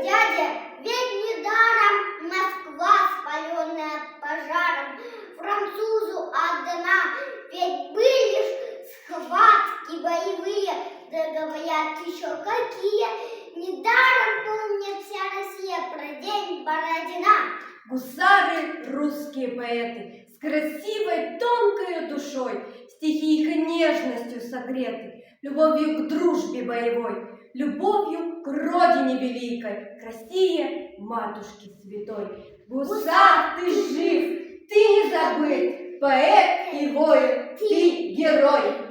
дядя, ведь недаром Москва, спаленная пожаром, французу отдана, ведь были ж схватки боевые, да говорят еще какие. Недаром помнит вся Россия про день Бородина. Гусары, русские поэты, с красивой, тонкой душой, стихи их нежностью согреты, любовью к дружбе боевой, любовью к родине великой, к России, матушке святой. Гусар, ты жив, ты не забыт, поэт и воин, ты герой.